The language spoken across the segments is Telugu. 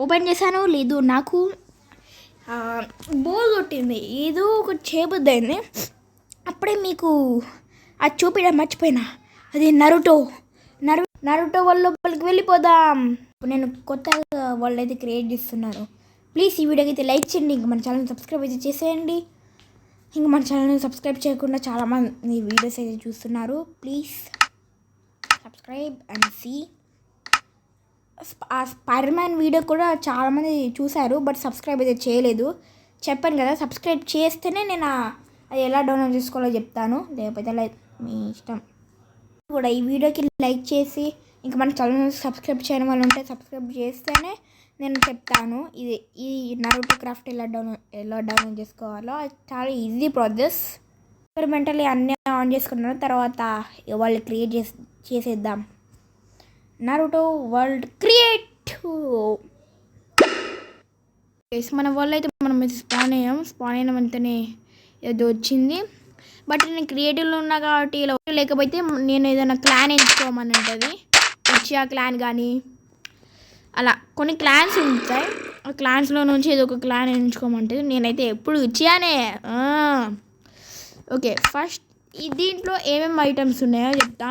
ఓపెన్ చేశాను లేదు, నాకు బోర్ కొట్టింది, ఏదో ఒకటి చేయబుద్దయింది. అప్పుడే మీకు అది చూపించడం మర్చిపోయినా, అది నరుటో వాళ్ళ లోపలికి వెళ్ళిపోదాం. నేను కొత్తగా వాళ్ళు అయితే క్రియేట్ చేస్తున్నారు. ప్లీజ్ ఈ వీడియోకి అయితే లైక్ చేయండి, ఇంక మన ఛానల్ సబ్స్క్రైబ్ అయితే చేసేయండి. ఇంక మన ఛానల్ని సబ్స్క్రైబ్ చేయకుండా చాలామంది వీడియోస్ అయితే చూస్తున్నారు. Please subscribe and see. ఆ స్పైడర్ మ్యాన్ వీడియో కూడా చాలామంది చూశారు, బట్ సబ్స్క్రైబ్ అయితే చేయలేదు. చెప్పాను కదా, సబ్స్క్రైబ్ చేస్తేనే నేను అది ఎలా డౌన్లోడ్ చేసుకోవాలో చెప్తాను, లేకపోతే మీ ఇష్టం. కూడా ఈ వీడియోకి లైక్ చేసి ఇంకా మన ఛానల్ సబ్స్క్రైబ్ చేయడం వల్ల ఉంటే సబ్స్క్రైబ్ చేస్తేనే నేను చెప్తాను ఈ నరుటో క్రాఫ్ట్ ఎలా డౌన్లోడ్ చేసుకోవాలో. చాలా ఈజీ ప్రాసెస్. ఎక్స్పెరిమెంటల్లీ అన్నీ ఆన్ చేసుకున్నాను, తర్వాత వాళ్ళు క్రియేట్ చేసేద్దాం. Naruto world create. మన వరల్డ్ అయితే మనం స్పాన్ అయిన వెంటనే ఏదో వచ్చింది. బట్ నేను క్రియేటివ్లో ఉన్నా కాబట్టి ఇలా లేకపోతే నేను ఏదైనా క్లాన్ ఎంచుకోమని ఉంటుంది. ఉచియా క్లాన్ కానీ అలా కొన్ని క్లాన్స్ ఉంటాయి. ఆ క్లాన్స్లో నుంచి ఏదో ఒక క్లాన్ ఎంచుకోమంటుంది. నేనైతే ఎప్పుడు ఉచియానే. ఓకే, ఫస్ట్ దీంట్లో ఏమేమి ఐటమ్స్ ఉన్నాయో చెప్తా.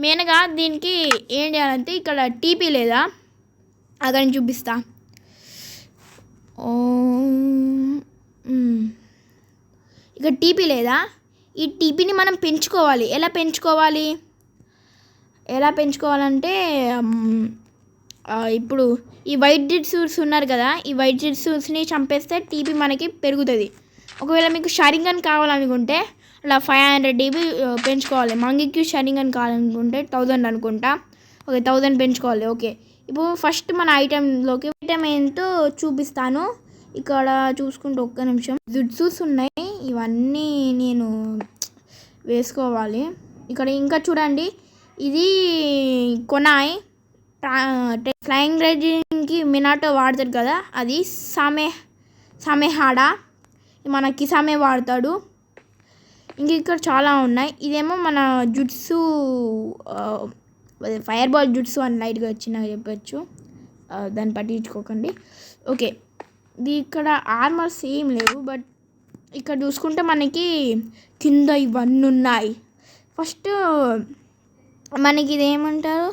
మెయిన్గా దీనికి ఏం చేయాలంటే ఇక్కడ టీపీ లేదా అదని చూపిస్తా. ఇక్కడ టీపీ లేదా, ఈ టీపీని మనం పెంచుకోవాలి. ఎలా పెంచుకోవాలంటే ఇప్పుడు ఈ వైట్ జెట్ సూట్స్ ఉన్నారు కదా, ఈ వైట్ జెట్ సూట్స్ని చంపేస్తే టీపీ మనకి పెరుగుతుంది. ఒకవేళ మీకు షారింగన్ కావాలనుకుంటే అలా 500 DB పెంచుకోవాలి. మంగికి షారింగన్ కావాలనుకుంటే 1000 అనుకుంటా. ఓకే, 1000 పెంచుకోవాలి. ఓకే, ఇప్పుడు ఫస్ట్ మన ఐటమ్ ఏంటో చూపిస్తాను. ఇక్కడ చూసుకుంటే ఒక్క నిమిషం. జుట్సూస్ ఉన్నాయి, ఇవన్నీ నేను వేసుకోవాలి. ఇక్కడ ఇంకా చూడండి, ఇది కొనాయ్ ఫ్లయింగ్ రైజింగ్కి మినాటో వాడతాడు కదా, అది సామెహాడా మన కిసామే వాడతాడు. ఇంక ఇక్కడ చాలా ఉన్నాయి. ఇదేమో మన జుట్సు ఫైర్ బాల్ జుట్సు అని లైట్గా వచ్చినా చెప్పచ్చు, దాన్ని పట్టించుకోకండి. ఓకే, ఇక్కడ ఆర్మర్స్ ఏం లేవు, బట్ ఇక్కడ చూసుకుంటే మనకి కింద ఇవన్నీ ఉన్నాయి. ఫస్ట్ మనకి ఇదేమంటారు,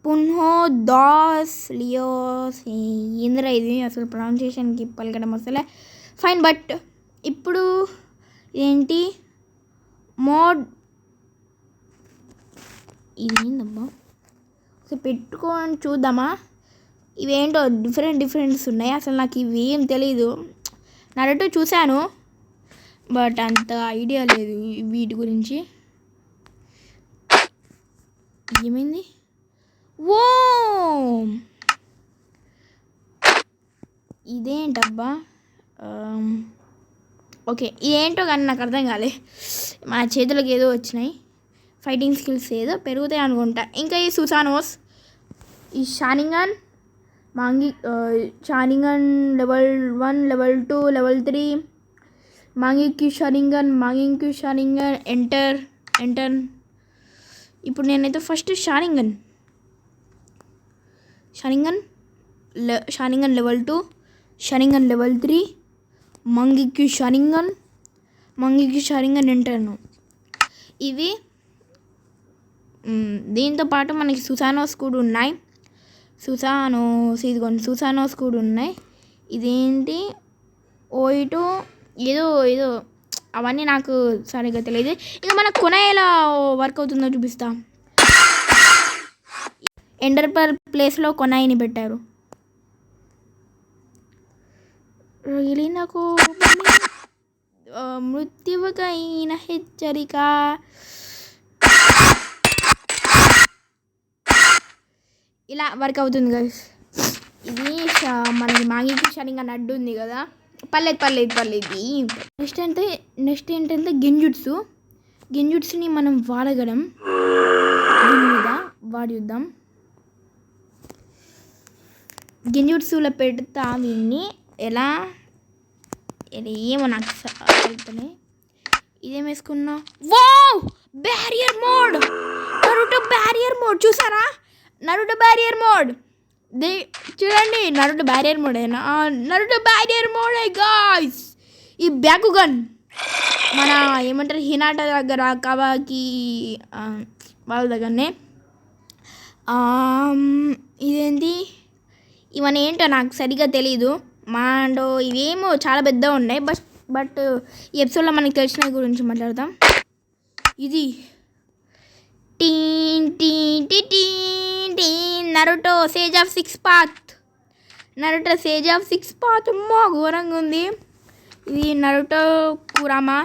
పున్హో దాస్ లియోస్ ఇంద్రా, ఇది అసలు ప్రొనౌన్సియేషన్కి పలకడం అసలే ఫైన్. బట్ ఇప్పుడు ఏంటి మోడ్, ఇదేందమ్మా ఒకసారి పెట్టుకొని చూద్దామా. ఇవేంటో డిఫరెంట్స్ ఉన్నాయి, అసలు నాకు ఇవేం తెలీదు. నరుటో చూశాను బట్ అంత ఐడియా లేదు వీటి గురించి. ఏమైంది? ఓ ఇదేంటబ్బా. ఓకే, ఇదేంటో కానీ నాకు అర్థం కాలే. మన చేతులకు ఏదో వచ్చినాయి, ఫైటింగ్ స్కిల్స్ ఏదో పెరుగుతాయి అనుకుంటా. ఇంకా ఈ సుసానోస్, ఈ షారింగన్ షారింగన్ లెవెల్ 1, లెవెల్ 2, లెవెల్ 3, మాంగికి షారింగన్ ఎంటర్. ఇప్పుడు నేనైతే ఫస్ట్ షారింగన్ లెవెల్ 2, షారింగన్ లెవెల్ 3, మంగికి షారింగన్ ఎంటర్ను. ఇవి దీంతో పాటు మనకి సుసానోస్ కూడా ఉన్నాయి. సుసానోస్ కూడా ఉన్నాయి. ఇదేంటి ఓయిటో ఏదో అవన్నీ నాకు సరిగ్గా తెలియదు. ఇక మన కొనాయి ఎలా వర్క్ అవుతుందో చూపిస్తా. ఎండర్పర్ ప్లేస్లో కొనాయిని పెట్టారు. నాకు మృత్యువుకైన హెచ్చరిక. ఇలా వర్క్ అవుతుంది గైస్. ఇది మనకి మాంగికి షారింగన్ అడ్డు ఉంది కదా, పర్లేదు. నెక్స్ట్ ఏంటంటే గెంజుట్సుని మనం వాడగలం. దీని మీద వాడిద్దాం. గెంజుట్సులో పెడతా దీన్ని. ఎలా ఏమో నాకు వెళ్తానే. ఇదేం వేసుకున్నా, wow barrier mode, Naruto barrier mode చూసారా? నరుటో బ్యారియర్ మోడ్ దే చూడండి నరుటో బ్యారియర్ మోడేనా నరుటో బ్యారియర్ మోడే గాయ్స్. ఈ బ్యాకుగన్ మన ఏమంటారు హినాటా దగ్గర కవాకి వాళ్ళ దగ్గరనే. ఇదేంటి ఇవన్నీ ఏంటో నాకు సరిగ్గా తెలీదు. మాండో ఇవేమో చాలా పెద్దగా ఉన్నాయి. బట్ ఈ ఎపిసోడ్లో మనకి తెలిసిన గురించి మాట్లాడతాం. ఇది teen teen teen teen Naruto sage of 6 path. Naruto sage of 6 path అమ్మో ఘోరంగా ఉంది. ఇది నరుటో కురామా.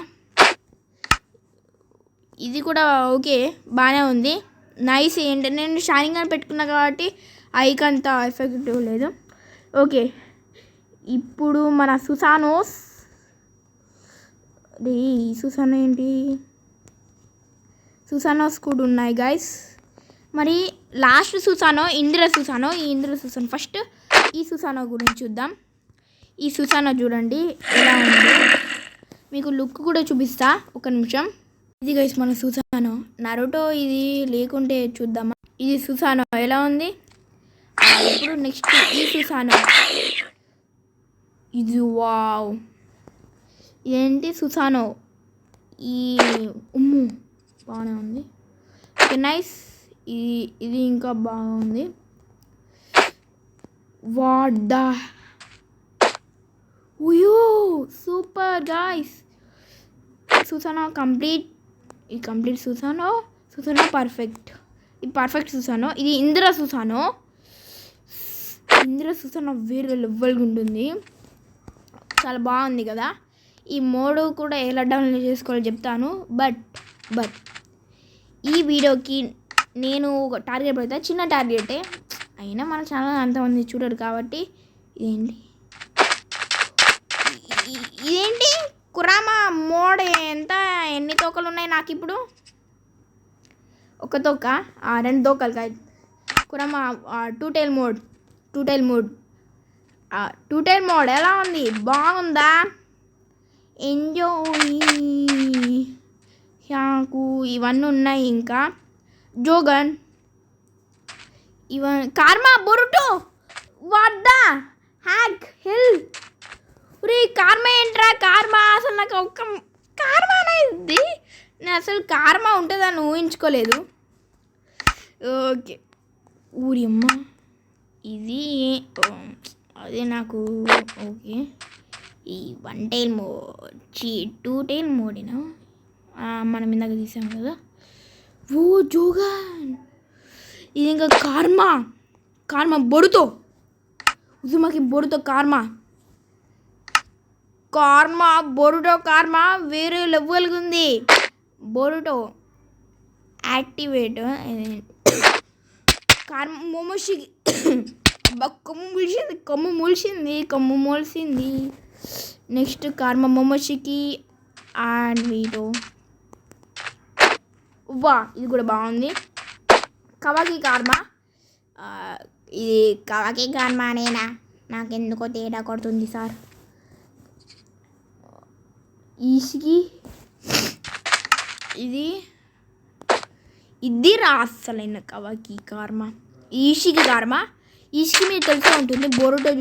ఇది కూడా ఓకే బాగానే ఉంది. నైస్. ఏంటి నేను షైనింగ్ అని పెట్టుకున్నా కాబట్టి ఐకి అంత ఎఫెక్టివ్ లేదు. ఓకే ఇప్పుడు మన సుసానోస్. సుసానో ఏంటి సుసానోస్ కూడా ఉన్నాయి గైస్. మరి లాస్ట్ సుసానో ఇంద్ర సుసానో. ఈ ఇంద్ర సుసానో ఫస్ట్ ఈ సుసానో గురించి చూద్దాం. ఈ సుసానో చూడండి ఎలా ఉంది. మీకు లుక్ కూడా చూపిస్తా ఒక నిమిషం. ఇది గైస్ మన సుసానో. నరుటో ఇది లేకుంటే చూద్దామా. ఇది సుసానో ఎలా ఉంది. ఇప్పుడు నెక్స్ట్ ఈ సుసానో. ఇది వావ్ ఏంటి సుసానో. ఈ ఉమ్ము బాగానే ఉంది. Okay nice. ఇది ఇంకా బాగుంది. వాడా ఉయో సూపర్ గాయ్స్. సుసానో కంప్లీట్. ఈ కంప్లీట్ సుసానో. సుసానో పర్ఫెక్ట్. ఇది పర్ఫెక్ట్ సుసానో. ఇది ఇంద్ర సుసానో. ఇంద్ర సుసానో వేరే లెవెల్గా ఉంటుంది. చాలా బాగుంది కదా. ఈ మోడ్ కూడా ఎలా డౌన్లోడ్ చేసుకోవాలో చెప్తాను. బట్ ఈ వీడియోకి నేను ఒక టార్గెట్ పెడతా. చిన్న టార్గెటే అయినా మన ఛానల్ అంతమంది చూడరు కాబట్టి. ఇదేంటి కురామా మోడ్. ఎన్ని తోకలు ఉన్నాయి నాకు ఇప్పుడు. ఒక తోక 2 తోకలు కాదు. కురామా 2 టైల్ మోడ్. 2 టైల్ మోడ్ ఎలా ఉంది బాగుందా. ఎంజాయ్. నాకు ఇవన్నీ ఉన్నాయి. ఇంకా జోగన్ ఇవన్నీ కార్మా బొరుటో వాడ్డా హ్యాక్ హెల్. రే కార్మా ఏంట్రా కార్మా. అసలు నాకు ఒక్క కార్మా అనేది నేను అసలు కార్మా ఉంటుందని ఊహించుకోలేదు. ఓకే ఊరి అమ్మ ఇది అదే నాకు ఓకే. ఈ 1 టైల్ మోడ్ 2 టైల్ మోడేనా మనం ఇందాక తీసాం కదా. ఓ జోగన్. ఇది ఇంకా కార్మా బొరుతో ఉజుమాకి బొరుతో కార్మా బొరుటో కార్మా వేరే లెవెల్గా ఉంది. బొరుటో యాక్టివేట్ కార్మా మోమోషికి కొమ్ము మొలిసింది. నెక్స్ట్ కార్మా మోమోషికి అండ్ వీటో. వా ఇది కూడా బాగుంది. కవాకి కార్మా. ఇది కవాకి కార్మా అనేనా నాకెందుకో తేడా కొడుతుంది సార్. ఈషికి ఇది అసలైన కవాకి కార్మా. ఈషికి కార్మా. ఈషికి మీకు తెలిసే ఉంటుంది. బొరుటో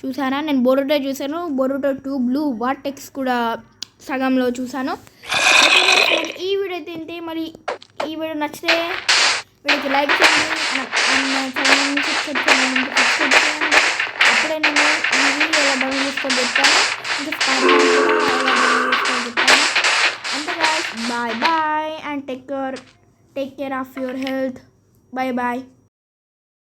చూసారా. నేను బొరుటో చూసాను. బొరుటో 2 బ్లూ వాటెక్స్ కూడా సగంలో చూసాను. ఈ వీడియో తింటే మరి ఈ వీడియో నచ్చితే వీడియోకి లైక్ చేయండి. అప్పుడే నేను ఈ వీడియో ఎలా డౌన్లోడ్ చేసుకొని చెప్తాను. ఇంకా అంతే guys. Bye and take care of your health. Bye.